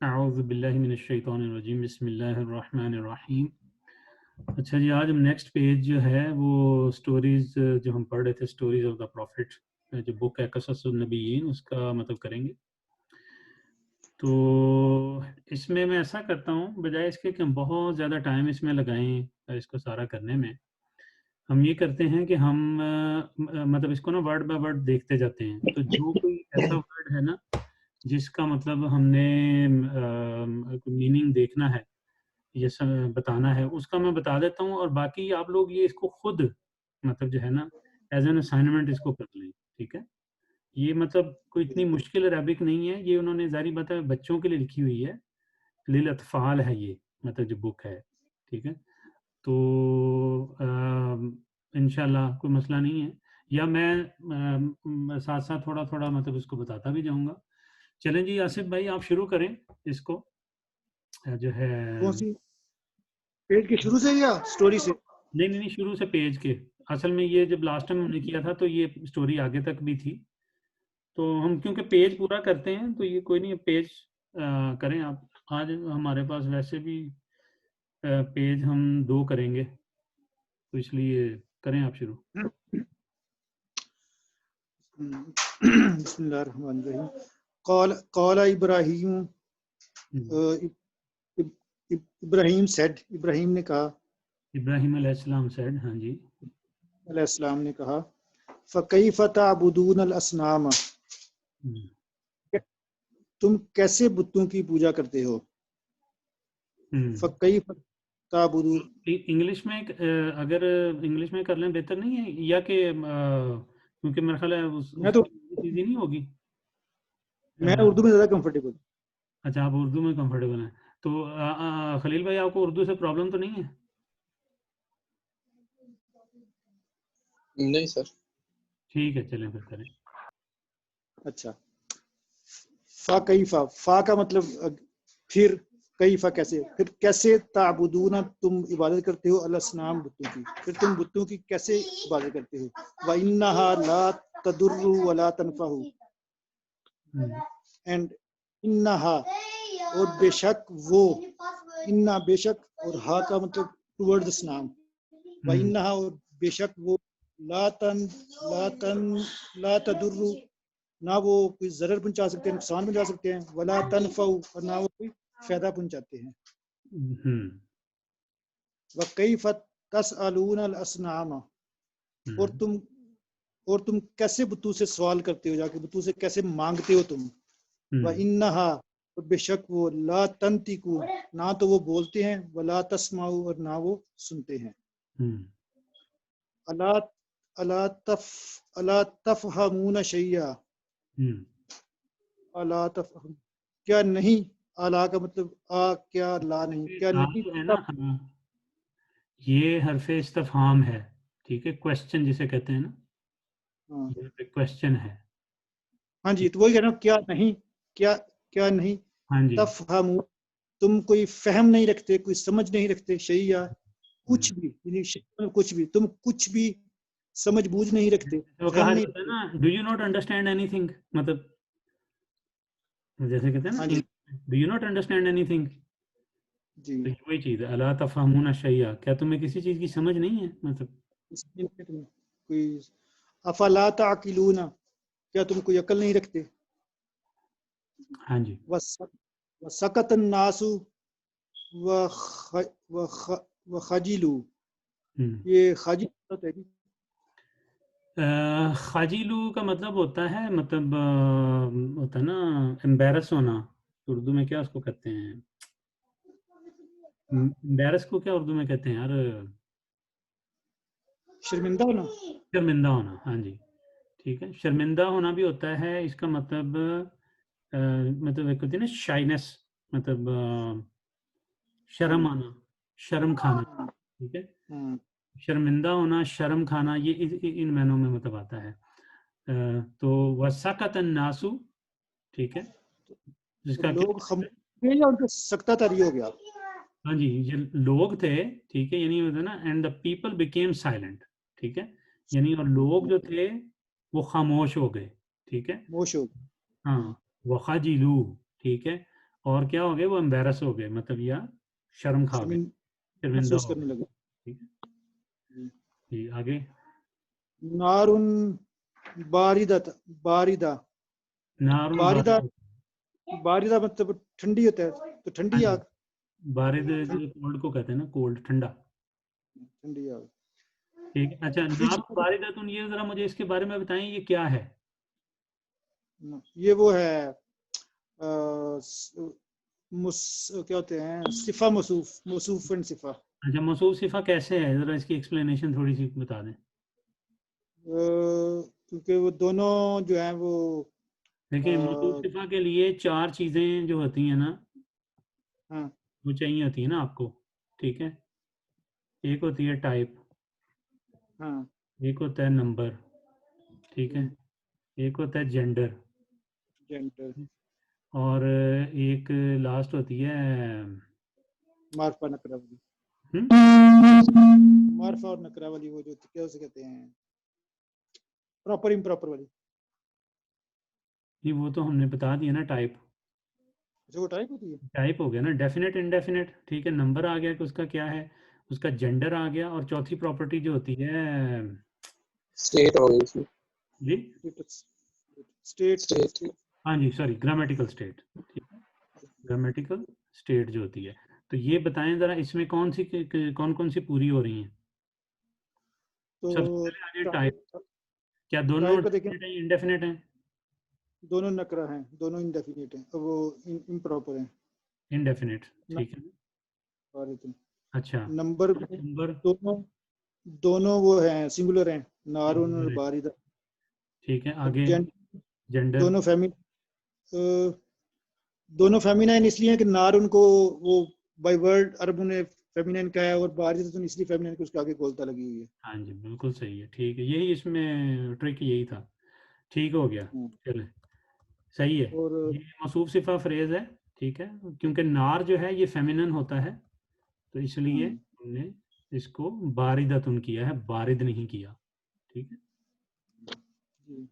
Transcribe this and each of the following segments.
اعوذ باللہ من الشیطان الرجیم بسم اللہ الرحمن الرحیم. اچھا جی، آج ہم نیکسٹ پیج جو ہے وہ سٹوریز جو ہم پڑھ رہے تھے، سٹوریز آف دا پروفٹ، جو بک ہے قصص النبیین، اس کا مطلب کریں گے. تو اس میں ایسا کرتا ہوں، بجائے اس کے کہ ہم بہت زیادہ ٹائم اس میں لگائیں اس کو سارا کرنے میں، ہم یہ کرتے ہیں کہ ہم مطلب اس کو نا ورڈ بائی ورڈ دیکھتے جاتے ہیں. تو جو کوئی ایسا ورڈ ہے نا جس کا مطلب ہم نے میننگ دیکھنا ہے یا بتانا ہے، اس کا میں بتا دیتا ہوں، اور باقی آپ لوگ یہ اس کو خود مطلب جو ہے نا ایز این اسائنمنٹ اس کو کر لیں. ٹھیک ہے، یہ مطلب کوئی اتنی مشکل عربک نہیں ہے، یہ انہوں نے ظاہری بات ہے بچوں کے لیے لکھی ہوئی ہے، للاطفال ہے یہ مطلب جو بک ہے. ٹھیک ہے، تو انشاءاللہ کوئی مسئلہ نہیں ہے، یا میں ساتھ ساتھ تھوڑا تھوڑا مطلب اس کو بتاتا بھی جاؤں گا. چلیں جی آصف بھائی آپ شروع کریں اس کو جو ہے. کون سی پیج کے شروع سے یا سٹوری سے؟ نہیں شروع سے پیج کے. اصل میں یہ جب لاسٹ ٹائم ہم نے کیا تھا تو یہ سٹوری آگے تک بھی تھی، تو ہم کیونکہ پیج پورا کرتے ہیں تو یہ کوئی نہیں پیج کریں آپ. آج ہمارے پاس ویسے بھی پیج ہم 2 کریں گے، تو اس لیے کریں آپ شروع. بسم اللہ الرحمن الرحیم. قال ابراہیم، ابراہیم said، ابراہیم نے کہا، ابراہیم علیہ السلام said، ہاں جی، علیہ السلام نے کہا، فَكَيْفَ تَعْبُدُونَ الْأَصْنَامَ، تم کیسے بتوں کی پوجا کرتے ہو. فَكَيْفَ تَعْبُدُونَ، انگلش میں اگر انگلش میں کر لیں بہتر نہیں ہے، یا کہ کیونکہ میرا خیال ہے اس تو چیز ہی نہیں ہوگی. میں اردو میں زیادہ کمفرٹیبل. اچھا آپ اردو میں کمفرٹیبل ہیں، تو خلیل بھائی آپ کو اردو سے پرابلم تو نہیں ہے؟ نہیں سر. ٹھیک ہے چلیں پھر کریں. اچھا، فَكَيْفَ، فا کا مطلب پھر، کیفا کیسے، پھر کیسے، تعبدون تم عبادت کرتے ہو، الاسنام بتوں کی، پھر تم بتوں کی کیسے عبادت کرتے ہو. وَإِنَّهَا لَا تَضُرُّ وَلَا تَنْفَعُ، اینڈ انہا، اور بے شک وہ، انہا بے شک، اور ہا کا مطلب ٹورڈ اسلام، وَإِنَّهَا، اور بے شک وہ، لا تضر، نہ وہ کوئی ضرر پہنچا سکتے ہیں، نقصان پہنچا سکتے ہیں، ولا تنفع، اور نہ وہ کوئی فائدہ پہنچاتے ہیں. وَكَيْفَ تَسْأَلُونَ الْأَصْنَامَ، اور تم کیسے بتوں سے سوال کرتے ہو، جا کے بتوں سے کیسے مانگتے ہو تم. وَإِنَّهَا، اور بے شک وہ، لا تنطق، نہ تو وہ بولتے ہیں، ولا تسمع، اور نہ وہ سنتے ہیں. الا تفہمون شیئا، الا تفہم، کیا نہیں، الا کا مطلب کیا لا نہیں، کیا نہیں، یہ حرف استفہام ہے. ٹھیک ہے، کوشچن جسے کہتے ہیں نا، یہ کوشچن ہے. ہاں جی، تو وہی کہہ رہا ہوں، کیا نہیں، کیا نہیں، ہاں جی، تفہمون، تم کوئی فہم نہیں رکھتے، کوئی سمجھ نہیں رکھتے، شیئا کچھ بھی، یعنی کچھ بھی، تم کچھ بھی سمجھ بوجھ نہیں رکھتے، وہ فہم کہا نہیں جاتا ہے رکھتے. نا، ڈو یو ناٹ انڈرسٹینڈ اینی تھنگ، مطلب جیسے کہتے ہیں ہاں نا، جی ڈو یو ناٹ انڈرسٹینڈ اینی تھنگ. جی، تو یہ وہی چیز ہے، الا تفہمون شیئا، کیا تمہیں کسی چیز کی سمجھ نہیں ہے مطلب. کوئی افلا تعقلون، کیا تم کوئی عقل نہیں رکھتے. ہاں جی، وسکت الناس وخجلوا، یہ خجل ہوتا ہے. خاجیلو کا مطلب ہوتا ہے، مطلب ہوتا ہے نا امبیرس ہونا. اردو میں کیا اس کو کہتے ہیں، امبیرس کو کیا اردو میں کہتے ہیں یار، شرمندہ ہونا. شرمندہ ہونا. ہاں جی ٹھیک ہے، شرمندہ ہونا بھی ہوتا ہے. اس کا مطلب ایک ہوتی ہے نا شائنس، مطلب شرم آنا، شرم کھانا. ٹھیک ہے، شرمندہ ہونا، شرم کھانا، یہ ان معنوں میں مطلب آتا ہے. تو وسکت الناس، ٹھیک ہے، جس کا لوگ خاموش یا ان کو سکتہ تاری ہو گیا. ہاں جی، یہ لوگ تھے، ٹھیک ہے، یعنی ہوتا ہے نا and the people became silent. ٹھیک ہے، یعنی اور لوگ جو تھے وہ خاموش ہو گئے. ٹھیک ہے، موش ہو. ہاں، وخجلوا، ٹھیک ہے، اور کیا ہو گئے وہ embarrass ہو گئے مطلب یا شرم کھا گئے شرمندہ محسوس ہو کرنے گئے. لگے. ٹھیک ہے جی آگے. نارن باردہ باردہ نار باردہ باردہ مطلب ٹھنڈی ہوتا ہے تو ٹھنڈی آگ. بارد کولڈ کو کہتے ہیں نا کولڈ ٹھنڈا. ٹھنڈی آگ. ٹھیک ہے اچھا نار باردہ یہ ذرا مجھے اس کے بارے میں بتائیں یہ کیا ہے. یہ وہ ہے کیا ہوتے ہیں صفہ موصوف موصوف اینڈ صفہ. اچھا موصوف صفہ کیسے ہے ذرا اس کی ایکسپلینیشن تھوڑی سی بتا دیں. کیونکہ وہ دونوں جو ہیں وہ دیکھیں موصوف صفہ کے لیے 4 چیزیں جو ہوتی ہیں نا ہاں وہ چاہیے ہوتی ہیں نا آپ کو. ٹھیک ہے ایک ہوتی ہے ٹائپ, ہاں ایک ہوتا ہے نمبر, ٹھیک ہے, ایک ہوتا ہے جینڈر, جینڈر, اور ایک لاسٹ ہوتی ہے معرفہ نکرہ والی. معرفہ اور نکرہ والی وہ جو کیا اسے کہتے ہیں پراپر امپراپر والی. جی وہ تو ہم نے بتا دیا نا ٹائپ. جو وہ ٹائپ ہوتی ہے ٹائپ ہو گیا نا ڈیفینیٹ انڈیفینیٹ. ٹھیک ہے نمبر آ گیا کہ اس کا کیا ہے, اس کا جینڈر آ گیا, اور چوتھی پراپرٹی جو ہوتی ہے اسٹیٹ ہو گئی جی اسٹیٹ. ہاں جی سوری گرامیٹیکل اسٹیٹ. ٹھیک ہے گرامیٹیکل اسٹیٹ جو ہوتی ہے. تو یہ بتائیں ذرا اس میں کون کون سی پوری ہو رہی ہیں. تو سب سے پہلے آ جائے ٹائپ. کیا دونوں ٹائپ دیکھیں انڈیفینیٹ ہیں؟ دونوں نکرہ ہیں, دونوں انڈیفینیٹ ہیں, وہ امپراپر ہیں. انڈیفینیٹ ٹھیک ہے. اچھا نمبر نمبر دونوں وہ ہیں سنگولر ہیں, نارون اور باردہ. ٹھیک ہے آگے جینڈر دونوں فیمینائن اس لیے کہ نارون کو وہ بائی ورڈ عربوں نے فیمینائن کہا ہے, اور باردہ اس لیے فیمینائن کو اس کے آگے گولتا لگی ہوئی ہے. ہاں جی بالکل صحیح ہے. ٹھیک ہے یہی اس میں ٹرک یہی تھا. ٹھیک ہو گیا چلیں صحیح ہے. اور یہ موصوف صفہ فریز ہے. ٹھیک ہے کیونکہ نار جو ہے یہ فیمینن ہوتا ہے تو اس لیے ہم نے اس کو باردتن کیا ہے, بارد نہیں کیا. ٹھیک ہے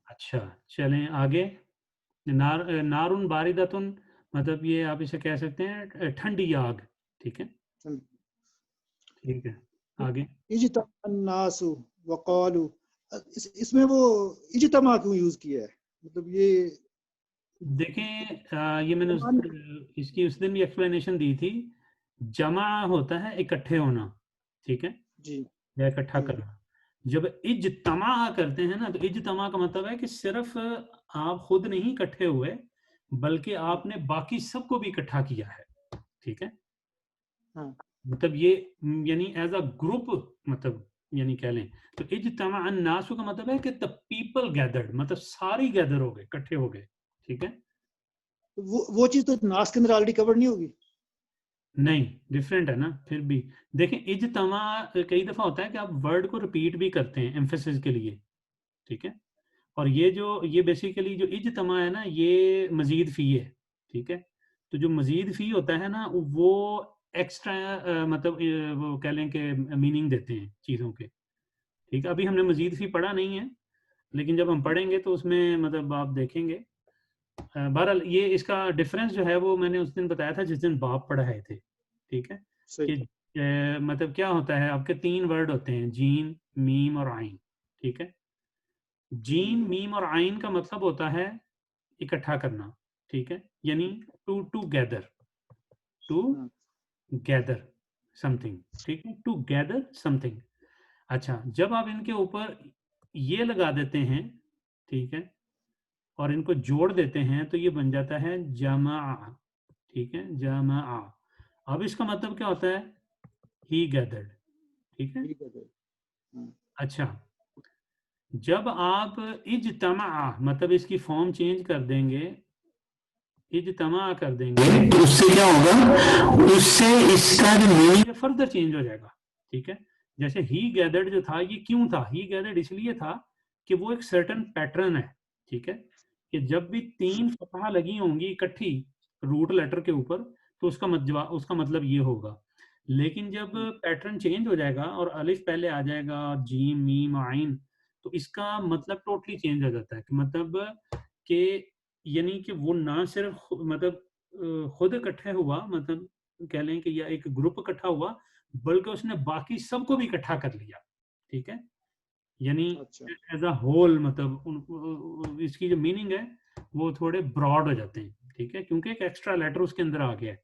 اچھا چلیں آگے. نارن باردتن مطلب یہ آپ اسے کہہ سکتے ہیں ٹھنڈی آگ. ٹھیک ہے ٹھیک ہے آگے. اجتمع الناس وقالوا, اس میں وہ اجتماع کیوں یوز کیا ہے, مطلب یہ دیکھیں یہ میں نے اس کی اس دن بھی ایکسپلینیشن دی تھی. جمع ہوتا ہے اکٹھے ہونا. ٹھیک ہے جی یا اکٹھا کرنا. جب اجتماع کرتے ہیں نا تو اجتماع کا مطلب ہے کہ صرف آپ خود نہیں اکٹھے ہوئے بلکہ آپ نے باقی سب کو بھی اکٹھا کیا ہے. ٹھیک ہے مطلب یہ یعنی ایز اے گروپ مطلب یعنی کہہ لیں تو اجتماع الناس کا مطلب ہے کہ the people gathered مطلب ساری گیدر ہو گئے اکٹھے ہو گئے. ٹھیک ہے وہ چیز تو ناس کے اندر آلریڈی کور نہیں ہوگی. نہیں ڈفرینٹ ہے نا. پھر بھی دیکھیں اجتماع کئی دفعہ ہوتا ہے کہ آپ ورڈ کو ریپیٹ بھی کرتے ہیں ایمفیسس کے لیے. ٹھیک ہے اور یہ بیسیکلی جو اجتماع ہے نا یہ مزید فی ہے. ٹھیک ہے تو جو مزید فی ہوتا ہے نا وہ ایکسٹرا مطلب وہ کہہ لیں کہ میننگ دیتے ہیں چیزوں کے. ٹھیک ہے ابھی ہم نے مزید فی پڑھا نہیں ہے لیکن جب ہم پڑھیں گے تو اس میں مطلب آپ دیکھیں گے. بہرحال یہ اس کا ڈفرینس جو ہے وہ میں نے اس دن بتایا تھا جس دن باب پڑھائے تھے. ٹھیک ہے کہ مطلب کیا ہوتا ہے آپ کے 3 ورڈ ہوتے ہیں جین میم اور عین. ٹھیک ہے جین میم اور عین کا مطلب ہوتا ہے اکٹھا کرنا. ٹھیک ہے یعنی ٹو گیدر سم تھنگ. ٹھیک ہے ٹو گیدر سم تھنگ. اچھا جب آپ ان کے اوپر یہ لگا دیتے ہیں ٹھیک ہے اور ان کو جوڑ دیتے ہیں تو یہ بن جاتا ہے جمع. ٹھیک ہے جمع. اب اس کا مطلب کیا ہوتا ہے ہی گیدرڈ. ٹھیک ہے اچھا جب آپ اجتماع مطلب اس کی فارم چینج کر دیں گے اجتماع کر دیں گے اس سے کیا ہوگا اس سے اس کا جو میننگ فردر چینج ہو جائے گا. ٹھیک ہے جیسے ہی گیدرڈ جو تھا یہ کیوں تھا ہی گیدرڈ اس لیے تھا کہ وہ ایک سرٹن پیٹرن ہے. ٹھیک ہے کہ جب بھی 3 فتحہ لگی ہوں گی اکٹھی روٹ لیٹر کے اوپر تو اس کا مطلب یہ ہوگا. لیکن جب پیٹرن چینج ہو جائے گا اور الف پہلے آ جائے گا جیم میم عین تو اس کا مطلب ٹوٹلی چینج ہو جاتا ہے کہ مطلب کہ یعنی کہ وہ نہ صرف مطلب خود اکٹھے ہوا، مطلب کہہ لیں کہ یا ایک گروپ اکٹھا ہوا، بلکہ اس نے باقی سب کو بھی اکٹھا کر لیا، ٹھیک ہے، یعنی اچھا ایز اے ہول، مطلب اس کی جو میننگ ہے وہ تھوڑے براڈ ہو جاتے ہیں، ٹھیک ہے، کیونکہ ایک ایکسٹرا لیٹر اس کے اندر آ گیا ہے.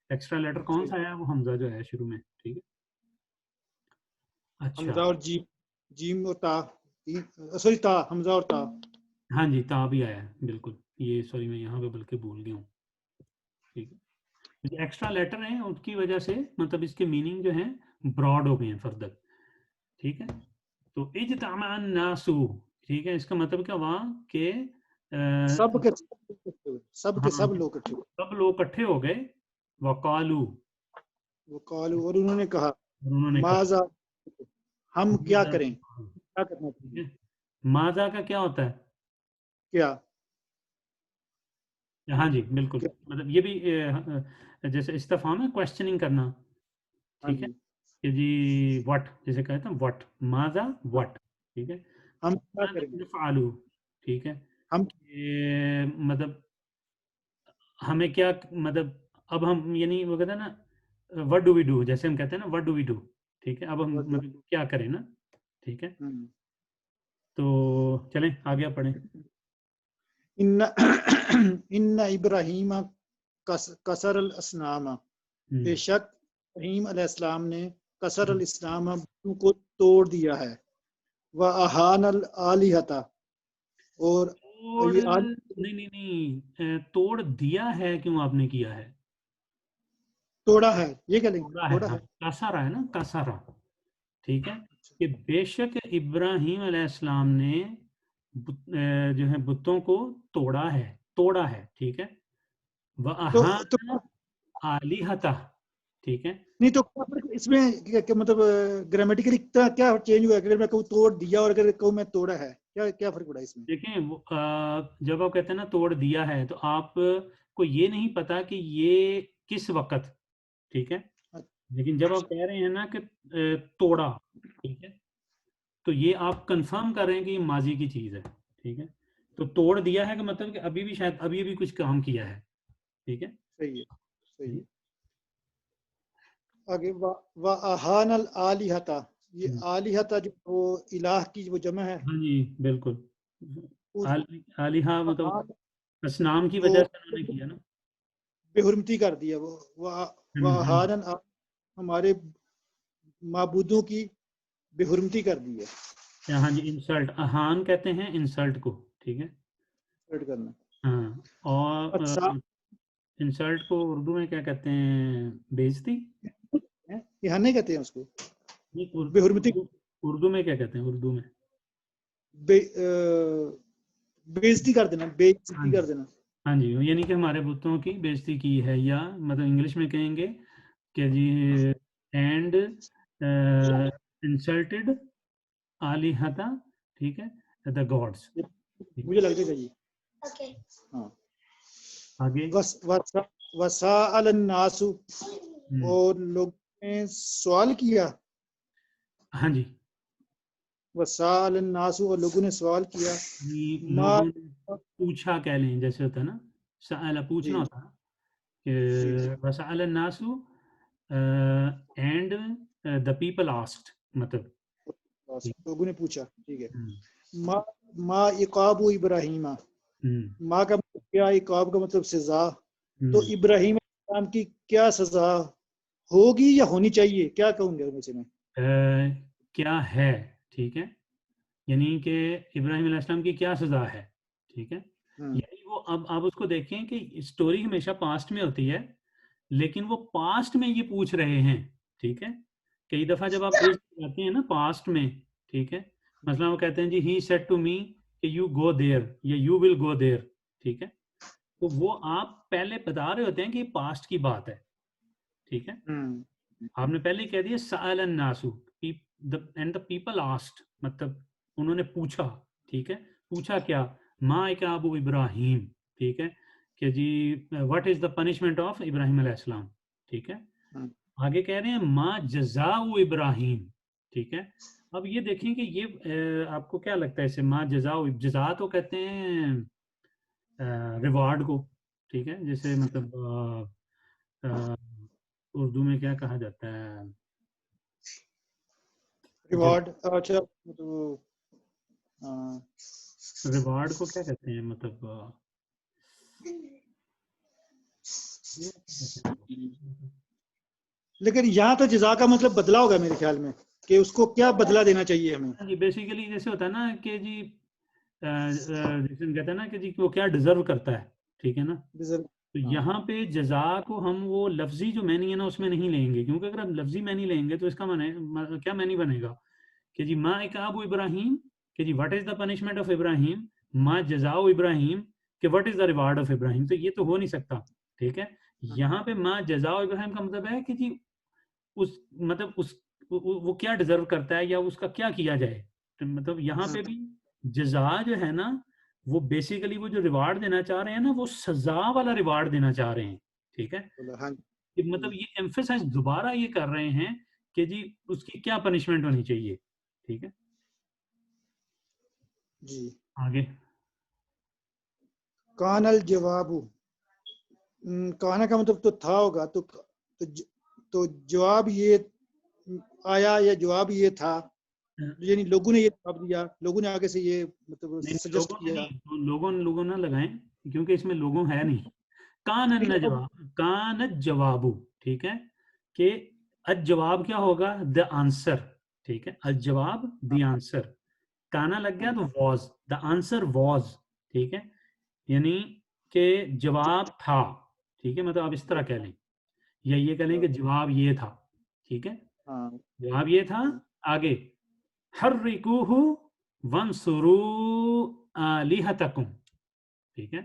ایکسٹرا لیٹر کون صحیح. سا ہے؟ وہ حمزہ جو ہے شروع میں، ٹھیک ہے. اچھا حمزہ اور جیم، جیم اور تا، سوری تا، حمزہ اور تا. ہاں جی، تا بھی آیا ہے بالکل، یہ سوری میں یہاں پہ بلکہ بھول گیا ہوں، ٹھیک ہے. ایکسٹرا لیٹر ہیں ان کی وجہ سے مطلب اس کے میننگ جو ہیں براڈ ہو گئے ہیں فردر، ٹھیک ہے. تو اجتمع الناس، ٹھیک ہے، اس کا مطلب کیا ہوا کہ سب کے سب کے ہاں سب لوگ اکٹھے ہوئے. سب لوگ اکٹھے ہو گئے. وقالو، وہ قالوا، اور انہوں نے کہا، انہوں نے کہا ماذا، ہم کیا ماذا کریں، تفعلون، کیا کرنا ٹھیک چاہیے، ہے. ماذا کا کیا ہوتا ہے؟ کیا ہاں جی بالکل، کیا. مطلب یہ بھی جیسے استفہام ہے، کوشچننگ کرنا، ہاں ٹھیک ہے، جی، کہ جی وٹ، جیسے کہتے ہیں وٹ، ماذا وٹ، ٹھیک ہے. ہم کیا ماذا کریں، تفعلوا، ٹھیک ہے، ہم کہ مطلب ہمیں کیا، مطلب اب ہم یعنی وہ کہتے ہیں نا وٹ ڈو وی ڈو، جیسے ہم کہتے ہیں نا وٹ ڈو وی ڈو، ٹھیک ہے، اب ہم مطلب کیا کریں نا، ٹھیک ہے. تو چلیں آگے پڑھیں. ان ان ابراہیم کسر الاسنام، بے شک ابراہیم علیہ السلام نے کسر الاسلام کو توڑ دیا ہے، وَأَهَانَ الْآلِهَةَ، اور توڑ یہ نہیں نہیں نہیں، توڑ دیا ہے کیوں آپ نے کیا ہے؟ توڑا ہے، یہ کیا لیں گے، توڑا ہے، توڑا ہاں ہے. کسرا ہے نا، کسرا، ٹھیک ہے، کہ بے شک ابراہیم علیہ السلام نے جو ہے بتوں کو توڑا ہے، ٹھیک ہے. تو وَأَهَانَ آلِهَتَهُ، ٹھیک ہے. نہیں تو اس میں مطلب گرامیٹیکلی کیا چینج ہوا ہے، اگر میں کہوں توڑ دیا اور اگر کہوں میں توڑا ہے، کیا فرق پڑا اس میں؟ دیکھیں جب آپ کہتے ہیں نا توڑ دیا ہے، تو آپ کو یہ نہیں پتا کہ یہ کس وقت، ٹھیک ہے، لیکن جب آپ کہہ رہے ہیں نا کہ توڑا، ٹھیک ہے، تو یہ آپ کنفرم کر رہے ہیں کہ یہ ماضی کی چیز ہے، ٹھیک ہے. تو توڑ دیا ہے کہ مطلب کہ ابھی بھی شاید ابھی بھی کچھ کام کیا ہے، ٹھیک ہے. صحیح ہے، صحیح ہے. آگے وَأَهَانَ الْآلِهَةَ، یہ آلِهَةَ جو وہ الہ کی وہ جمع ہے، ہاں جی بالکل، آلیہ مطلب اسنام کی وہ وجہ سے انہوں نے کیا نا. بے حرمتی کر دیا، وہ وَأَهَانَ ہمارے معبودوں کی بے حرمتی کر دی ہے. ہاں جی، انسلٹ، اہان کہتے ہیں انسلٹ کو، ٹھیک ہے. ایڈ کرنا. ہاں، اور اچھا انسلٹ کو اردو میں کیا کہتے ہیں؟ بےعزتی. یہاں نہیں کہتے ہیں اس کو، نہیں، بے حرمتی، اردو میں کیا کہتے ہیں؟ اردو میں بےعزتی کر دینا، بے ہاں عزتی جی، کر دینا. ہاں جی، یعنی کہ ہمارے بتوں کی بےعزتی کی ہے، یا مطلب انگلش میں کہیں گے کہ جی اینڈ انسلٹڈ آلیہتا، ٹھیک ہے، دا گاڈس. مجھے لگ جائے گا جی. ہاں. آگے وسائل الناس، اور لوگوں نے سوال کیا، ہاں جی، وسائل الناس، اور لوگوں نے سوال کیا، ما لوگوں نے پوچھا، کہہ لیں جیسے ہوتا ہے نا، سأل پوچھنا جی ہوتا ہے کہ جی جی وسأل الناس اینڈ دا پیپل آسکڈ، مطلب لوگوں نے پوچھا، ٹھیک ہے. ما عقاب ابراہیم، ما کا مطلب کیا، عقاب کا مطلب سزا. تو ابراہیم علیہ السلام کی کیا سزا ہوگی یا ہونی چاہیے، کیا کہوں گے ان میں سے میں؟ کیا ہے، ٹھیک ہے، یعنی کہ ابراہیم علیہ السلام کی کیا سزا ہے، ٹھیک ہے. یعنی وہ اب آپ اس کو دیکھیں کہ اسٹوری ہمیشہ پاسٹ میں ہوتی ہے، لیکن وہ پاسٹ میں یہ پوچھ رہے ہیں، ٹھیک ہے. کئی دفعہ جب آپ جاتے ہیں نا پاسٹ میں، ٹھیک ہے، مثلا وہ کہتے ہیں جی ہی سیڈ ٹو می کہ یو گو دیر یا یو ول گو دیر، ٹھیک ہے، تو وہ آپ پہلے بتا رہے ہوتے ہیں کہ یہ پاسٹ کی بات ہے، ٹھیک ہے. آپ نے پہلے کہہ دیا سأل الناس اینڈ دا پیپل آسکڈ، مطلب انہوں نے پوچھا، ٹھیک ہے. پوچھا کیا؟ ما عقاب ابراہیم، ٹھیک ہے، کہ جی what is the punishment of Ibrahim علیہ السلام، ٹھیک ہے. آگے کہہ رہے ہیں ما جزاء ابراہیم، ٹھیک ہے. اب یہ دیکھیں کہ یہ آپ کو کیا لگتا ہے اسے ما جزاء، جزا تو کہتے ہیں ریوارڈ کو، ٹھیک ہے، جیسے مطلب اردو میں کیا کہا جاتا ہے، ریوارڈ، اچھا مطلب ریوارڈ کو کیا کہتے ہیں، مطلب لیکن یہاں تو جزا کا مطلب بدلہ ہوگا میرے خیال میں، کہ اس کو کیا بدلہ دینا چاہیے ہمیں. جی بیسیکلی جیسے ہوتا ہے نا کہ جی جیسے ہم کہتے ہیں نا کہ جی وہ کیا ڈیزرو کرتا ہے، ٹھیک ہے نا. تو یہاں پہ جزا کو ہم وہ لفظی جو معنی ہے نا اس میں نہیں لیں گے، کیونکہ اگر ہم لفظی معنی لیں گے تو اس کا معنی کیا معنی بنے گا کہ جی ما اکاب ابراہیم، کہ جی what is the punishment of Ibrahim, ما جزاء ابراہیم، کہ what is the reward of Ibrahim. تو یہ تو ہو نہیں سکتا، ٹھیک ہے. یہاں پہ ما جزاء ابراہیم کا مطلب ہے کہ جی اس مطلب اس وہ کیا ڈیزرو کرتا ہے یا اس کا کیا کیا جائے. مطلب یہاں پہ بھی جزا جو ہے نا وہ بیسیکلی وہ جو ریوارڈ دینا چاہ رہے ہیں نا وہ سزا والا ریوارڈ دینا چاہ رہے ہیں، ٹھیک ہے. کہ مطلب یہ ایمفیسائز دوبارہ یہ کر رہے ہیں کہ جی اس کی کیا پنشمنٹ ہونی چاہیے، ٹھیک ہے. جی آگے کان الجواب، کانا کا مطلب تو تھا ہوگا، تو جواب یہ آیا یا جواب یہ تھا، یعنی لوگوں نے یہ جواب دیا، لوگوں نے آگے سے یہ مطلب سجیسٹ کیا. لوگوں نہ لگائیں کیونکہ اس میں لوگوں ہے نہیں. کان الجواب، ٹھیک ہے، کہ الجواب کیا ہوگا، دا آنسر، ٹھیک ہے. الجواب دی آنسر، کانا لگ گیا تو واز، دا آنسر واز، ٹھیک ہے. یعنی کہ جواب تھا، ٹھیک ہے. مطلب آپ اس طرح کہہ لیں یا یہ کہہ لیں کہ جواب یہ تھا، ٹھیک ہے. جواب یہ تھا. آگے حرکوہ وانصروا آلہتکم، ٹھیک ہے.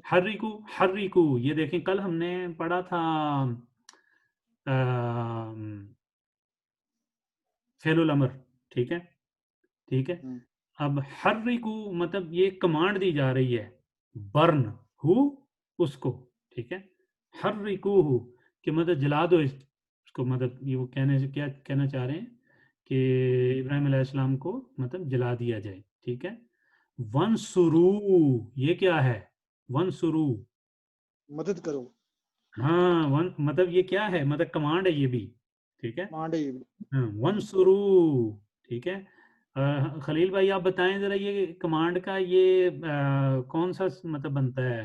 حرکو یہ دیکھیں کل ہم نے پڑھا تھا فعل الامر، ٹھیک ہے، ٹھیک ہے. اب حرکو مطلب یہ کمانڈ دی جا رہی ہے، برن ہو اس کو، ٹھیک ہے. حرکو ہو کہ مطلب جلا دو اس کو، مطلب یہ وہ کہنے سے کیا کہنا چاہ رہے ہیں کہ ابراہیم علیہ السلام کو مطلب جلا دیا جائے، ٹھیک ہے. ونصرو یہ کیا ہے، ونصرو مدد کرو، ہاں مطلب یہ کیا ہے، مطلب کمانڈ ہے یہ بھی، ٹھیک ہے. ونصرو، ٹھیک ہے. خلیل بھائی آپ بتائیں ذرا یہ کمانڈ کا یہ کون سا مطلب بنتا ہے،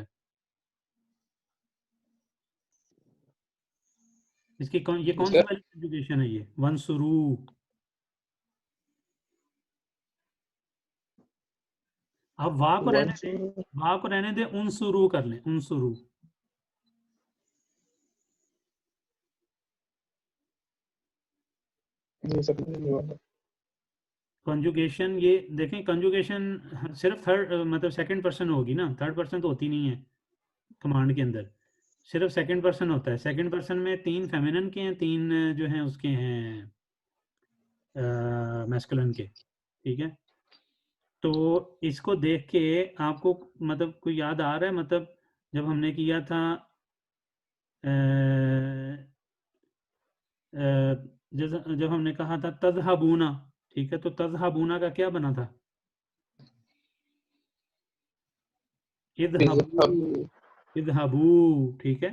اس کی یہ کون سی والی کنجوگیشن ہے یہ ونصرو؟ آپ واہ کو رہنے دیں انصرو کر لیں، انصرو. کنجوگیشن یہ دیکھیں، کنجوگیشن صرف تھرڈ مطلب سیکنڈ پرسن ہوگی نا، تھرڈ پرسن تو ہوتی نہیں ہے کمانڈ کے اندر، صرف سیکنڈ پرسن ہوتا ہے. سیکنڈ پرسن میں 3 فیمینن کے ہیں، 3 جو ہیں اس کے ہیں میسکولن کے، ٹھیک ہے. تو اس کو دیکھ کے آپ کو مطلب کوئی یاد آ رہا ہے، مطلب جب ہم نے کیا تھا جب ہم نے کہا تھا تذہبونا، ٹھیک ہے. تو تذہبونا کا کیا بنا تھا، اذہبو، ٹھیک ہے.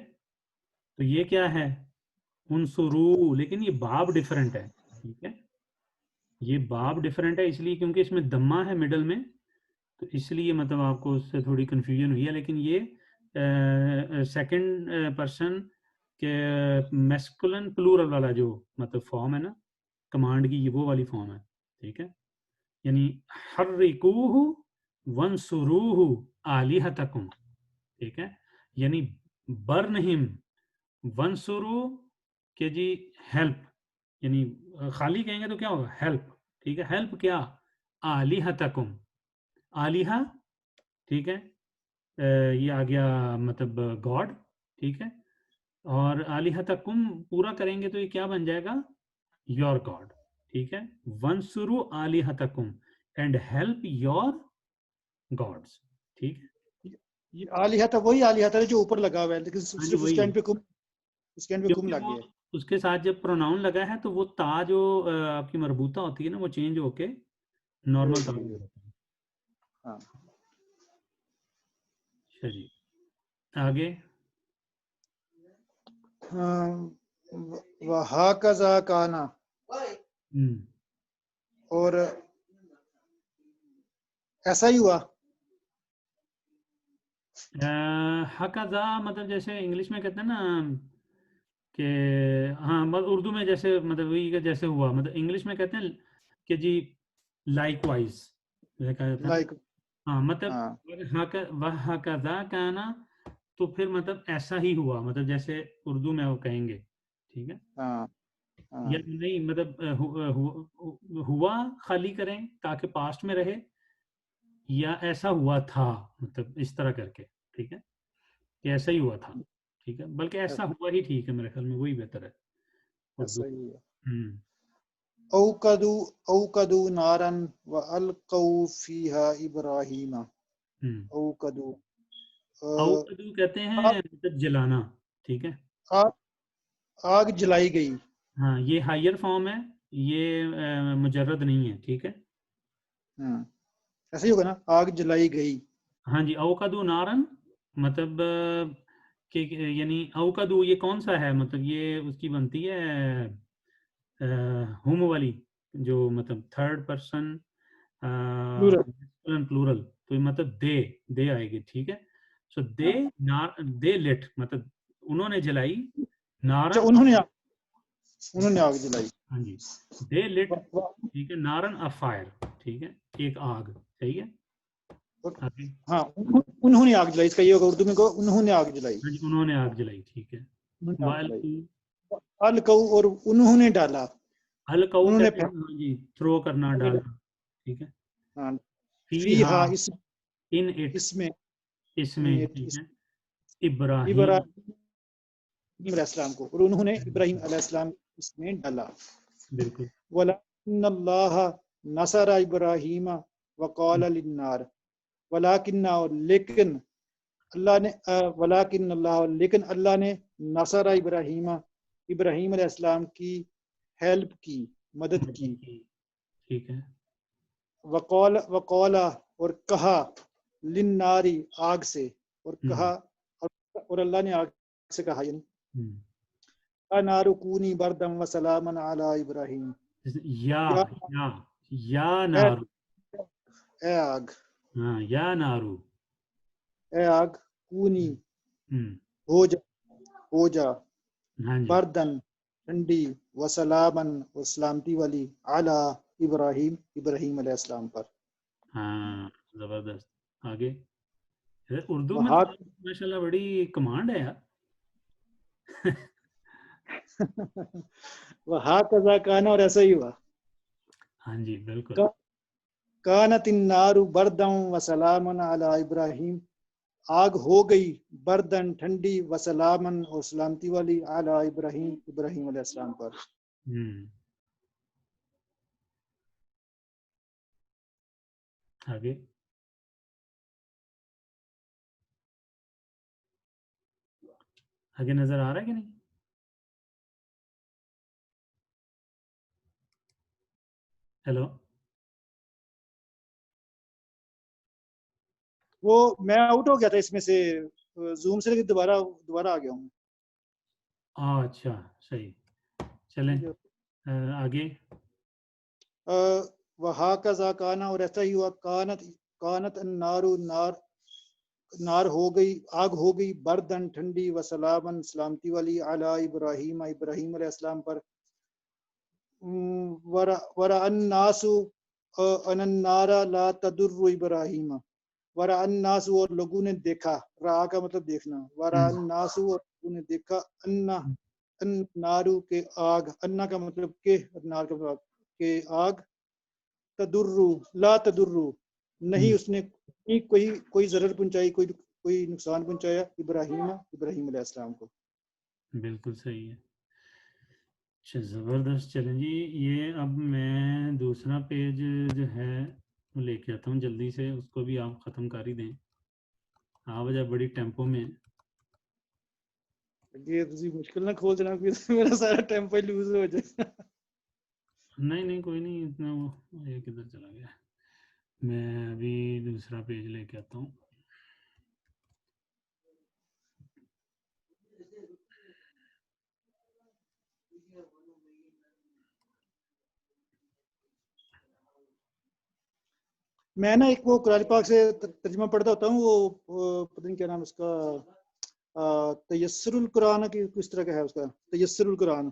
تو یہ کیا ہے، انصرو، لیکن یہ باب ڈیفرنٹ ہے، ٹھیک ہے. یہ باب ڈیفرنٹ ہے اس لیے کیونکہ اس میں دمہ ہے مڈل میں، تو اس لیے مطلب آپ کو اس سے تھوڑی کنفیوژن ہوئی ہے. لیکن یہ سیکنڈ پرسن کے میسکولن پلورل والا جو مطلب فارم ہے نا کمانڈ کی، یہ وہ والی فارم ہے، ٹھیک ہے. یعنی حرکوہ وانصروہ آلہتکم، ٹھیک ہے. یعنی برنہم ونصرو کہ جی ہیلپ، یعنی خالی کہیں گے تو کیا ہوگا، ہیلپ، ٹھیک ہے. ہیلپ کیا، آلہتکم، آلیہ، ٹھیک ہے. یہ آ گیا مطلب گاڈ، ٹھیک ہے. اور آلہتکم پورا کریں گے تو یہ کیا بن جائے گا، یور گاڈ، ٹھیک ہے. ونصرو آلہتکم اینڈ ہیلپ یور گاڈس، ٹھیک ہے. یہ آلیہ تھا، وہی آلیہ تھا جو اوپر لگا ہوا ہے، لیکن صرف وہی اسٹینڈ پہ کم لگ گیا ہے. اس کے ساتھ جب پروناؤن لگا ہے تو وہ تا جو آپ کی مربوطہ ہوتی ہے نا وہ چینج ہو کے نارمل تا ہو جاتا ہے. ہاں اچھا جی. آگے وہاکذا کانا اور ایسا ہی ہوا. حقذا مطلب جیسے انگلش میں کہتے ہیں نا کہ ہاں اردو میں جیسے مطلب وہی کہ جیسے ہوا، مطلب انگلش میں کہتے ہیں کہ جی لائک وائز کہا جاتا ہے. لائک ہاں مطلب ہاں وَهَكَذَا كَانَ تو پھر مطلب ایسا ہی ہوا، مطلب جیسے اردو میں وہ کہیں گے، ٹھیک ہے. ہاں یا نہیں مطلب ہوا خالی کریں تاکہ پاسٹ میں رہے، یا ایسا ہوا تھا مطلب اس طرح کر کے، ٹھیک ہے، کہ ایسا ہی ہوا تھا، ٹھیک ہے. بلکہ ایسا ہوا ہی ٹھیک ہے میرے خیال میں، وہی بہتر ہے اردو. ایسا ہی ہے. اوقدوا نارا والقوا فیہا ابراہیم. اوقدوا اوقدو کہتے ہیں مطلب جلانا، ٹھیک ہے. آگ جلائی گئی. ہاں یہ ہائر فارم ہے، یہ مجرد نہیں ہے، ٹھیک ہے. ایسا ہی ہوگا نا، آگ جلائی گئی. ہاں جی اوقدو نارن مطلب کہ یعنی اوقدو یہ کون سا ہے، مطلب یہ اس کی بنتی ہے ہوم والی جو مطلب تھرڈ پرسن پلورل، تو یہ مطلب دے آئے گی، ٹھیک ہے. سو دے لٹ مطلب انہوں نے جلائی نارن، انہوں نے آگ جلائی. ہاں جی دے لٹ، ٹھیک ہے، نارن اے فائر، ٹھیک ہے، ایک آگ، صحیح ہے. ہاں انہوں نے آگ جلائی، اس کا یہ ہوگا اردو میں کو انہوں نے آگ جلائی. ہاں جی انہوں نے آگ جلائی، ٹھیک ہے. القوا اور انہوں نے ڈالا. القوا انہوں نے کہتے ہیں ہاں جی تھرو کرنا، ڈالنا، ٹھیک ہے. فیہا ان اٹ، اس میں ٹھیک ہے. ابراہیم علیہ السلام کو، اور انہوں نے ابراہیم علیہ السلام اس میں ڈالا. بالکل. وَلَكِنَّ اللَّهَ نَصَرَ إِبْرَاهِيمَ وَقَالَ لِلنَّارِ. وَلَكِنَّ لیکن اللہ نے لیکن اللہ نے نصر ابراہیم علیہ السلام کی ہیلپ کی، مدد کی. ٹھیک ہے. وقال اور کہا للناری آگ سے، اور کہا اور اللہ نے آگ سے کہا یعنی نار کونی بردم و سلاما علی ابراہیم. یا نارو، اے آگ، ہاں یا نارو، اے آگ کونی ہو جا ہاں جی بردن ٹھنڈی و سلامن و سلامتی والی علی ابراہیم علیہ السلام پر. ہاں زبردست. آگے اردو میں وہاں ماشاء اللہ بڑی کمانڈ ہے یار. وہاں کذا کانا، اور ایسا ہی ہوا. ہاں جی بالکل. کانت النار بردم و سلاما علی ابراہیم. آگ ہو گئی بردن ٹھنڈی و سلامن اور سلامتی والی علی ابراہیم علیہ السلام پر. آگے نظر آ رہا ہے کہ نہیں؟ ہیلو وہ میں آؤٹ ہو گیا تھا اس میں سے، زوم سے، لیکن دوبارہ آ گیا ہوں. اچھا صحیح، چلیں آگے. وَهَكَذَا كَانَ، اور ایسا ہی ہوا. کانت النار نار ہو گئی، آگ ہو گئی بردن ٹھنڈی و سلامن سلامتی والی علی ابراہیم علیہ السلام پر. وَرَأَى النَّاسُ أَنَّ النَّارَ لَا تَضُرُّ إِبْرَاهِيمَ. وَرَأَى النَّاسُ اور لوگوں نے دیکھا، رَأَى کا مطلب دیکھنا. وَرَأَى النَّاسُ اور لوگوں نے دیکھا النَّارُ کے آگ، انا کا مطلب کہ، نار کا مطلب کہ آگ، لا تدرو نہیں اس نے کوئی ضرر پہنچائی، کوئی نقصان پہنچایا ابراہیم علیہ السلام کو. بالکل صحیح ہے. اچھا زبردست. چلیں جی یہ اب میں دوسرا پیج جو ہے وہ لے کے آتا ہوں جلدی سے، اس کو بھی آپ ختم کر ہی دیں. آپ وجہ بڑی ٹیمپو میں. یہ تسی مشکل نہ کھول دینا، میرا سارا ٹیمپو لوز ہو جائے. نہیں کوئی نہیں، اتنا وہ یہ کدھر چلا گیا. میں ابھی دوسرا پیج لے کے آتا ہوں. میں نا ایک وہ قرآن پاک سے ترجمہ پڑھتا ہوتا ہوں، وہ پتہ نہیں کیا نام اس کا، تیسر القرآن کی کس طرح کا ہے اس کا، تیسر القرآن.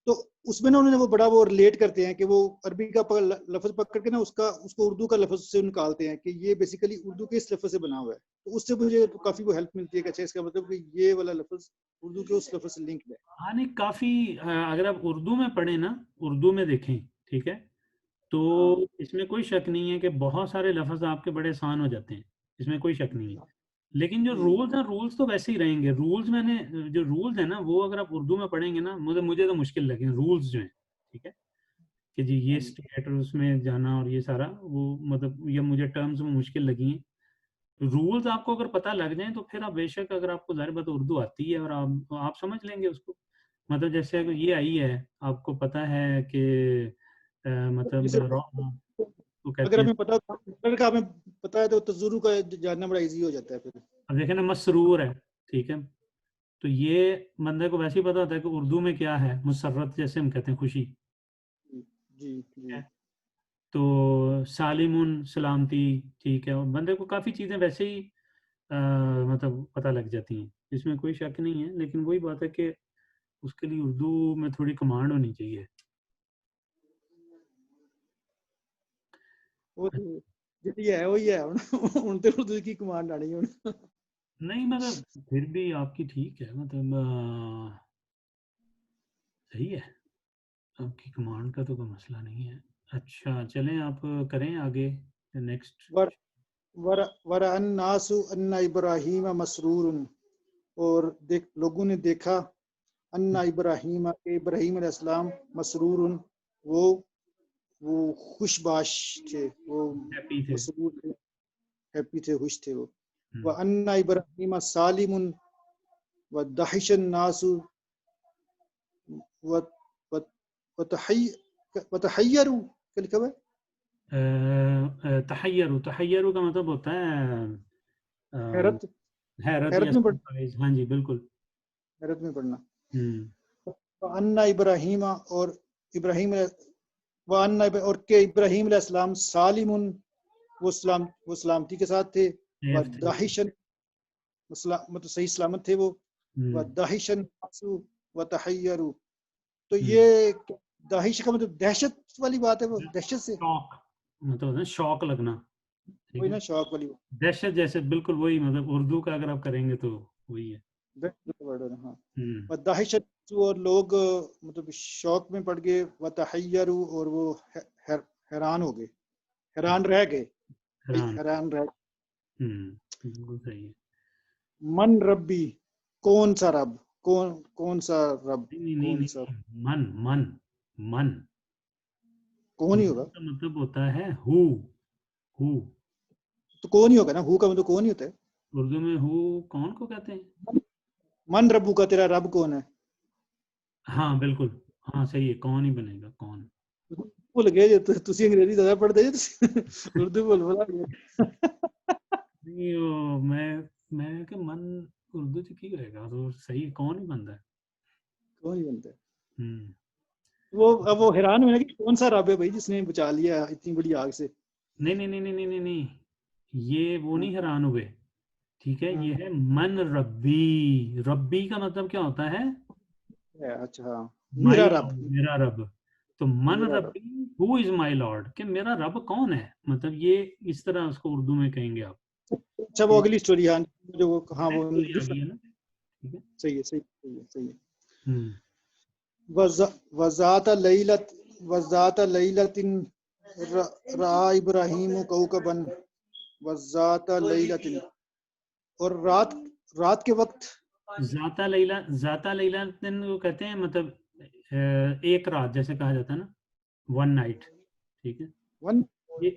تو اس میں نا انہوں نے وہ بڑا وہ ریلیٹ کرتے ہیں کہ وہ عربی کا لفظ پکڑ کے نا اس کو اردو کا لفظ سے نکالتے ہیں کہ یہ بیسیکلی اردو کے اس لفظ سے بنا ہوا ہے. تو اس سے مجھے کافی وہ ہیلپ ملتی ہے کہ اچھا اس کا مطلب کہ یہ والا لفظ اردو کے اس لفظ سے لنکڈ ہے. ہاں نہیں کافی، اگر آپ اردو میں پڑھیں نا، اردو میں دیکھیں، ٹھیک ہے، تو اس میں کوئی شک نہیں ہے کہ بہت سارے لفظ آپ کے بڑے آسان ہو جاتے ہیں، اس میں کوئی شک نہیں ہے. لیکن جو رولز ہیں، رولز تو ویسے ہی رہیں گے. رولز میں نے جو رولز ہیں نا، وہ اگر آپ اردو میں پڑھیں گے نا، مجھے تو مشکل لگے رولز جو ہیں، ٹھیک ہے، کہ جی یہ اسٹیٹ اور اس میں جانا اور یہ سارا، وہ مطلب یہ مجھے ٹرمز میں مشکل لگی ہیں. رولز آپ کو اگر پتہ لگ جائیں تو پھر آپ بے شک، اگر آپ کو ظاہر بات اردو آتی ہے اور آپ سمجھ لیں گے اس کو. مطلب جیسے اگر یہ آئی ہے، آپ کو پتہ ہے کہ مطلب وہ اگر کہتے ہیں، ہمیں پتہ ہے تو تزورو کا جاننا بڑا ایزی ہو جاتا ہے پھر. اب دیکھیں نا، مسرور ہے، ٹھیک ہے، تو یہ بندے کو ویسے ہی پتہ ہوتا ہے کہ اردو میں کیا ہے. مسرت جیسے ہم کہتے ہیں خوشی، جی جی. تو سالمن سلامتی، ٹھیک ہے، بندے کو کافی چیزیں ویسے ہی مطلب پتہ لگ جاتی ہیں، اس میں کوئی شک نہیں ہے. لیکن وہی بات ہے کہ اس کے لیے اردو میں تھوڑی کمانڈ ہونی چاہیے. جی ہے وہی ہے ہن تے اردو کی کمانڈ آنی ہن. نہیں مطلب پھر بھی آپ کی ٹھیک ہے، مطلب صحیح ہے، آپ کی کمانڈ کا تو کوئی مسئلہ نہیں ہے. اچھا چلیں آپ کریں آگے نیکسٹ. ورا الناس ان ابراہیم مسرور، اور لوگوں نے دیکھا ان ابراہیم کہ ابراہیم علیہ السلام مسرور، وہ خوش باش تھے، وہ ہیپی تھے. مسرور تھے، ہیپی تھے، خوش تھے وہ. وان ابراہیم سالم ودحش الناس وتحیروا، کیا لکھا ہوا ہے؟ تحیرو کا مطلب ہوتا ہے حیرت حیرت میں پڑھنا، ہاں جی بالکل. حیرت میں پڑھنا. وان ابراہیم، اور ابراہیم اور کہ ابراہیم علیہ السلام سالم، وہ سلامتی کے ساتھ تھے. ودحشن، مطلب صحیح سلامت تھے وہ. ودحشن وتحیروا، تو یہ داہش کا مطلب دہشت والی بات ہے، وہ دہشت سے شوق، مطلب شوق لگنا، وہی نا، شوق والی بات. دہشت جیسے بالکل وہی، مطلب اردو کا اگر آپ کریں گے تو وہی ہے. ہاں. ودحشت، اور لوگ مطلب شوق میں پڑ گئے. وتحیروا، اور وہ حیران ہو گئے، حیران رہ گئے، حیران رہ گئے. بالکل صحیح ہے. من ربی، کون سا رب، کون سا رب، کون سا من کون ہی ہوگا، کا مطلب ہوتا ہے ہو. تو کون ہی ہوگا نا، ہو کا مطلب کون ہی ہوتا ہے. اردو میں ہو کون کو کہتے ہیں؟ من ربو کا، تیرا رب کون ہے. ہاں بالکل، ہاں صحیح ہے، کون ہی بنے گا، کون. بھول گئے تسی انگریزی زیادہ پڑھتے جی، اردو بھول میں کہ من اردو چ کی ہوئے گا، تو صحیح کون ہی بنتا ہے، کون ہی بنتا ہے. وہ حیران ہوئے کہ کون سا رب ہے بھائی جس نے بچا لیا اتنی بڑی آگ سے. نہیں، یہ وہ نہیں حیران ہوئے، ٹھیک ہے، یہ ہے من ربی کا مطلب کیا ہوتا ہے؟ اچھا، میرا رب، میرا رب. تو من ربی ہو از مائی لارڈ، کہ میرا رب کون ہے، مطلب یہ اس طرح اس کو اردو میں کہیں گے آپ. اچھا وہ اگلی سٹوری، جو ہاں وہ صحیح ہے. صحیح ہے. وذات لیلۃ رأى ابراہیم کوكبا وذات لیلۃ، اور رات کے وقت. ذات لیلہ کو کہتے ہیں مطلب ایک رات جیسے کہا جاتا ہے نا، ون نائٹ، ٹھیک ہے.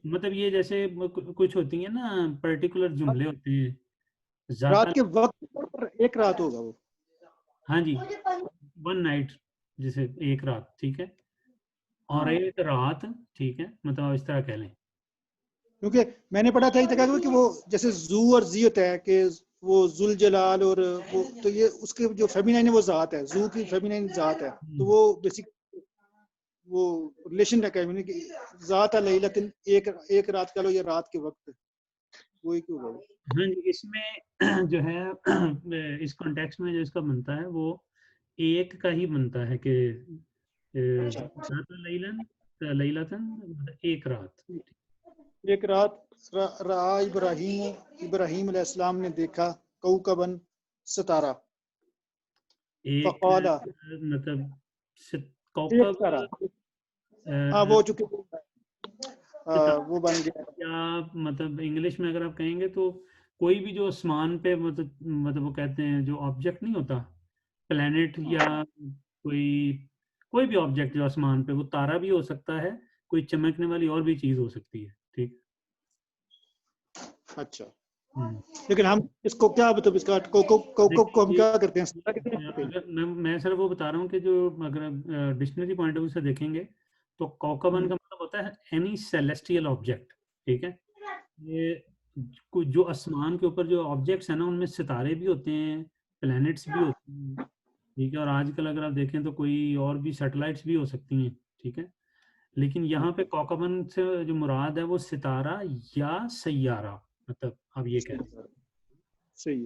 مطلب یہ جیسے کچھ ہوتی ہیں نا پرٹیکولر جملے ہوتے ہیں. رات کے وقت پر ایک رات ہوگا وہ. ہاں جی، ون نائٹ جیسے ایک رات، ٹھیک ہے، اور ایک رات، ٹھیک ہے، مطلب اس طرح کہہ لیں. کیونکہ میں نے پڑھا تھا کہ وہ جیسے زو اور زی ہوتا ہے کہ وہ ذل جلال اور وہ تو یہ اس کے جو فیمینائن ہے وہ ذات ہے، ذو کی فیمینائن ذات ہے، تو وہ بیسک وہ ریلیشن رکھا ہے کہ ذات لیلتن ایک رات کا لو یا رات کے وقت، وہی کیوں ہوگا. ہاں جی، اس میں جو ہے اس کانٹیکس میں جو اس کا بنتا ہے وہ ایک کا ہی بنتا ہے کہ لیلتن ایک رات. ایک رات رعا ابراہیم علیہ السلام نے دیکھا کوکبن ستارہ، ایک فقال مطلب ایک کوکب ستارہ ہاں وہ چکے وہ بن گیا. یا مطلب انگلش میں اگر آپ کہیں گے تو کوئی بھی جو آسمان پہ مطلب وہ کہتے ہیں جو آبجیکٹ نہیں ہوتا پلانٹ یا کوئی بھی آبجیکٹ جو آسمان پہ، وہ تارا بھی ہو سکتا ہے، کوئی چمکنے والی اور بھی چیز ہو سکتی ہے. ٹھیک. اچھا لیکن ہم اس کو کیا مطلب اس کا کوکب کو ہم کیا کرتے ہیں؟ اگر میں صرف وہ بتا رہا ہوں کہ جو اگر ڈکشنری پوائنٹ آف ویو سے دیکھیں گے تو کوکبن کا مطلب ہوتا ہے اینی سیلیسٹیل آبجیکٹ. ٹھیک ہے، یہ جو آسمان کے اوپر جو آبجیکٹس ہیں نا ان میں ستارے بھی ہوتے ہیں، پلانٹس بھی ہوتے ہیں. ٹھیک ہے، اور آج کل اگر آپ دیکھیں تو کوئی اور بھی سیٹلائٹس بھی ہو سکتی ہیں. ٹھیک ہے، لیکن یہاں پہ کوکبن سے جو مراد ہے وہ ستارہ یا سیارہ، مطلب آپ یہ کہہ رہے ہیں. صحیح.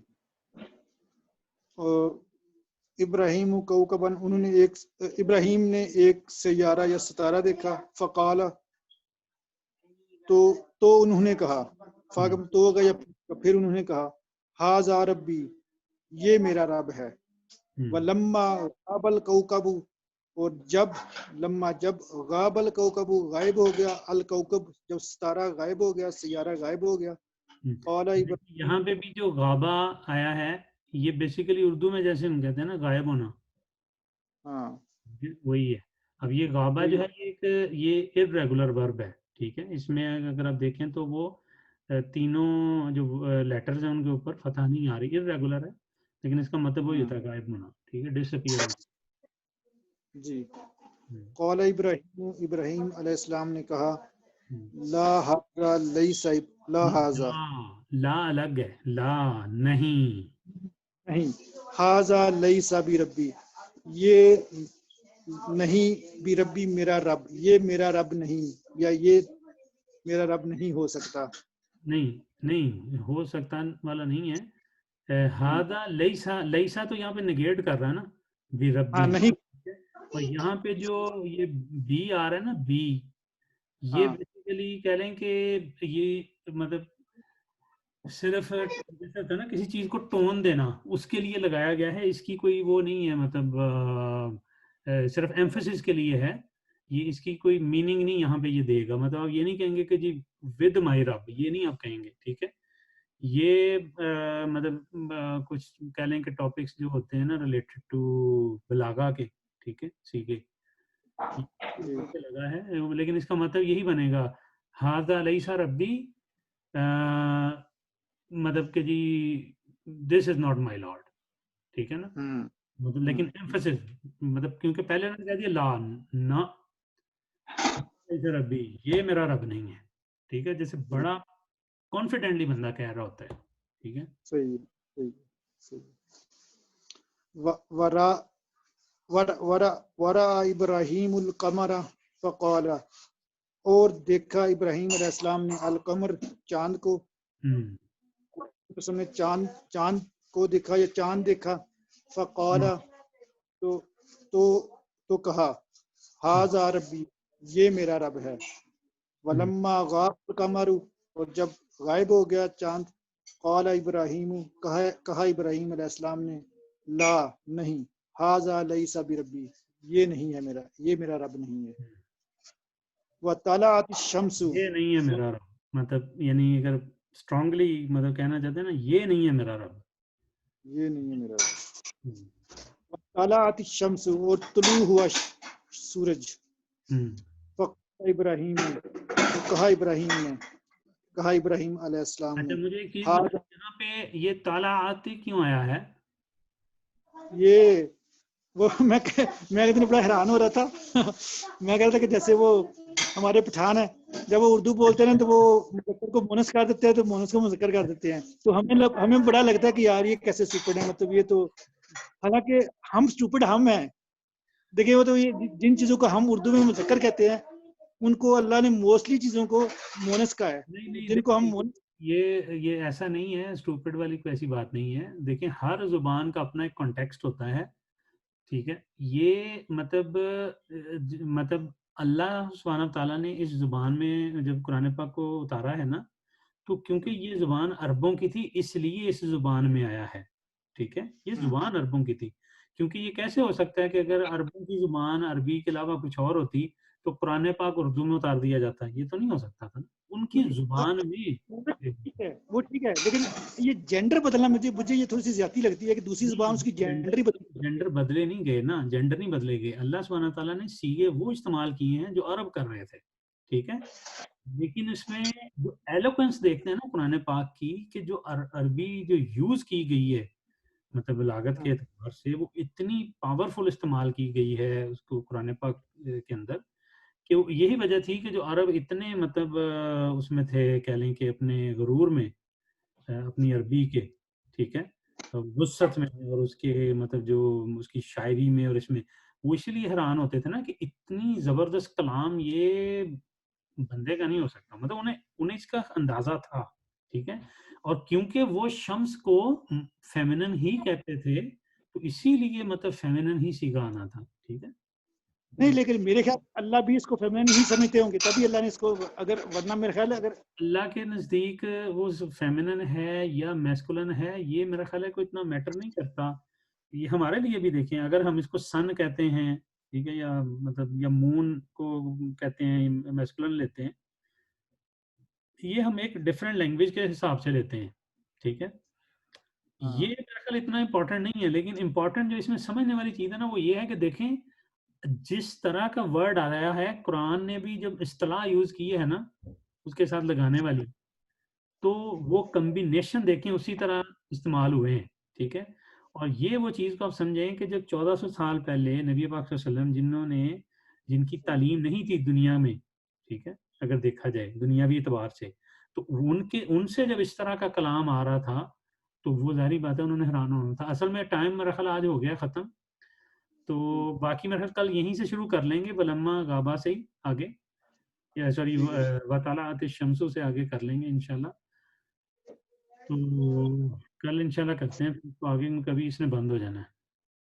اور ابراہیم کوکبن انہوں نے ابراہیم نے ایک سیارہ یا ستارہ دیکھا، فقال تو انہوں نے کہا، تو یا پھر انہوں نے کہا، ھذا ربی یہ میرا رب ہے. ولما غاب الکوکب اور جب غاب الکوکب غائب ہو گیا، الکوکب جب ستارہ غائب ہو گیا، سیارہ غائب ہو گیا. یہاں پہ بھی جو غابہ آیا ہے یہ بیسیکلی اردو میں جیسے ہم کہتے ہیں نا غائب ہونا، ہاں وہی ہے. اب یہ غابہ جو ہے یہ irregular verb ہے. ٹھیک ہے، اس میں اگر آپ دیکھیں تو وہ تینوں جو لیٹرز ہیں ان کے اوپر فتح نہیں آ رہی، irregular ہے، لیکن اس کا مطلب وہی ہوتا ہے غائب ہونا. ٹھیک ہے، ڈس اپیئر ہونا. جی. قال ابراہیم علیہ السلام نے کہا، لا ھذا لیس لا ھذا لا الگ ہے، لا نہیں، ھذا لیس بربی یہ نہیں، بربی میرا رب، یہ میرا رب نہیں، یا یہ میرا رب نہیں ہو سکتا. نہیں ہو سکتا والا نہیں ہے. ہاذا لیسا تو یہاں پہ نگیٹ کر رہا ہے نا بھی ربی. نہیں. اور یہاں پہ جو یہ بی آ رہا ہے نا بی، یہ بیسیکلی کہہ لیں کہ یہ مطلب صرف جیسا ہوتا ہے نا کسی چیز کو ٹون دینا، اس کے لیے لگایا گیا ہے. اس کی کوئی وہ نہیں ہے، مطلب صرف ایمفسس کے لیے ہے. یہ اس کی کوئی میننگ نہیں یہاں پہ یہ دے گا. مطلب آپ یہ نہیں کہیں گے کہ جی ود مائی رب، یہ نہیں آپ کہیں گے. ٹھیک ہے، یہ مطلب کچھ کہہ لیں کہ ٹاپکس جو ہوتے ہیں نا ریلیٹڈ ٹو بلاغہ کے، ٹھیک ہے، سیکھے لگا ہے، لیکن اس کا مطلب یہی بنے گا ھذا لیس ربی، مطلب کہ جی دس از ناٹ مائی لارڈ. ٹھیک ہے نا، مطلب لیکن ایمفسس مطلب کیونکہ پہلے انہوں نے کہہ دیا لا نہ ربی، یہ میرا رب نہیں ہے. ٹھیک ہے، جیسے بڑا کانفیڈنٹلی بندہ کہہ رہا ہوتا ہے. ٹھیک ہے، صحیح. ورا ابراہیم القمر فقال اور دیکھا ابراہیم علیہ السلام نے القمر چاند کو، اس نے چاند کو دیکھا یا چاند دیکھا. فقال تو کہا، ھذا ربی یہ میرا رب ہے. ولما غاب القمر اور جب غائب ہو گیا چاند، قال ابراہیم کہا ابراہیم علیہ السلام نے، لا نہیں، ھذا لیس بربی یہ نہیں ہے میرا، یہ میرا رب نہیں ہے. وطلعت الشمس یہ نہیں ہے میرا رب، مطلب یعنی اگر اسٹرانگلی مطلب کہنا چاہتے ہیں نا یہ نہیں ہے میرا رب، یہ نہیں ہے میرا رب. وطلعت الشمس اور طلوع ہوا سورج. ابراہیم علیہ السلام اچھا نے، مجھے ایک چیز یہاں پہ یہ طالعات کیوں آیا ہے؟ یہ وہ میں اتنا بڑا حیران ہو رہا تھا. میں کہہ رہا تھا کہ جیسے وہ ہمارے پٹھان ہیں جب وہ اردو بولتے ہیں نا تو وہ مذکر کو مونس کر دیتے ہیں تو مونس کو مذکر کر دیتے ہیں. تو ہمیں بڑا لگتا ہے کہ یار یہ کیسے اسٹوپڈ ہے. مطلب یہ تو حالانکہ ہم اسٹوپڈ ہم ہیں. دیکھیں وہ تو یہ جن چیزوں کو ہم اردو میں مذکر کہتے ہیں ان کو اللہ نے موسٹلی چیزوں کو مونس کا ہے. نہیں جن کو ہم یہ ایسا نہیں ہے. اسٹوپڈ والی کوئی ایسی بات نہیں ہے. دیکھیں ہر زبان کا اپنا ایک کانٹیکسٹ ہوتا ہے. ٹھیک ہے. یہ مطلب اللہ سبحانہ تعالیٰ نے اس زبان میں جب قرآن پاک کو اتارا ہے نا تو کیونکہ یہ زبان عربوں کی تھی اس لیے اس زبان میں آیا ہے. ٹھیک ہے. یہ زبان عربوں کی تھی. کیونکہ یہ کیسے ہو سکتا ہے کہ اگر عربوں کی زبان عربی کے علاوہ کچھ اور ہوتی تو قرآن پاک اردو میں اتار دیا جاتا. یہ تو نہیں ہو سکتا تھا. ان کی زبان میں وہ ٹھیک ہے لیکن یہ جینڈر بدلنا مجھے یہ تھوڑی سی زیادتی لگتی ہے کہ دوسری زبان اس کی جینڈر ہی جینڈر بدلے نہیں گئے نا. جینڈر نہیں بدلے گئے. اللہ سبحانہ تعالیٰ نے سیغے وہ استعمال کیے ہیں جو عرب کر رہے تھے. ٹھیک ہے. لیکن اس میں جو ایلوکوینس دیکھتے ہیں نا قرآن پاک کی کہ جو عربی جو یوز کی گئی ہے مطلب بلاغت کے اعتبار سے وہ اتنی پاورفل استعمال کی گئی ہے اس کو قرآن پاک کے اندر کہ یہی وجہ تھی کہ جو عرب اتنے مطلب اس میں تھے کہہ لیں کہ اپنے غرور میں اپنی عربی کے. ٹھیک ہے. وسعت میں اور اس کے مطلب جو اس کی شاعری میں اور اس میں وہ اس لیے حیران ہوتے تھے نا کہ اتنی زبردست کلام یہ بندے کا نہیں ہو سکتا. مطلب انہیں اس کا اندازہ تھا. ٹھیک ہے. اور کیونکہ وہ شمس کو فیمنن ہی کہتے تھے تو اسی لیے مطلب فیمنن ہی سیگا آنا تھا. ٹھیک ہے. نہیں لیکن میرے خیال اللہ بھی اس کو فیمنن ہی سمجھتے ہوں گے تبھی اللہ نے اس کو اگر ورنہ میرے خیال ہے اگر اللہ کے نزدیک وہ فیمنن ہے یا میسکولن ہے یہ میرا خیال ہے کوئی اتنا میٹر نہیں کرتا. یہ ہمارے لیے بھی دیکھیں اگر ہم اس کو سن کہتے ہیں ٹھیک ہے یا مطلب یا مون کو کہتے ہیں میسکولن لیتے ہیں یہ ہم ایک ڈفرینٹ لینگویج کے حساب سے لیتے ہیں. ٹھیک ہے. یہ میرا خیال اتنا امپورٹنٹ نہیں ہے. لیکن امپورٹنٹ جو اس میں سمجھنے والی چیز ہے نا وہ یہ ہے کہ دیکھیں جس طرح کا ورڈ آیا ہے قرآن نے بھی جب اصطلاح یوز کی ہے نا اس کے ساتھ لگانے والی تو وہ کمبینیشن دیکھیں اسی طرح استعمال ہوئے ہیں. ٹھیک ہے. اور یہ وہ چیز کو آپ سمجھیں کہ جب 1400 سال پہلے نبی پاک صلی اللہ علیہ وسلم جن کی تعلیم نہیں تھی دنیا میں ٹھیک ہے اگر دیکھا جائے دنیاوی اعتبار سے تو ان سے جب اس طرح کا کلام آ رہا تھا تو وہ ظاہری بات ہے انہوں نے حیران ہونا تھا. اصل میں ٹائم میرا خیال آج ہو گیا ختم تو باقی میرا خیال کل یہیں سے شروع کر لیں گے بلما غابہ سے ہی آگے یا سوری وطالعات الشمسو سے آگے کر لیں گے انشاءاللہ. تو کل انشاءاللہ کرتے ہیں تو آگے کبھی اس نے بند ہو جانا ہے.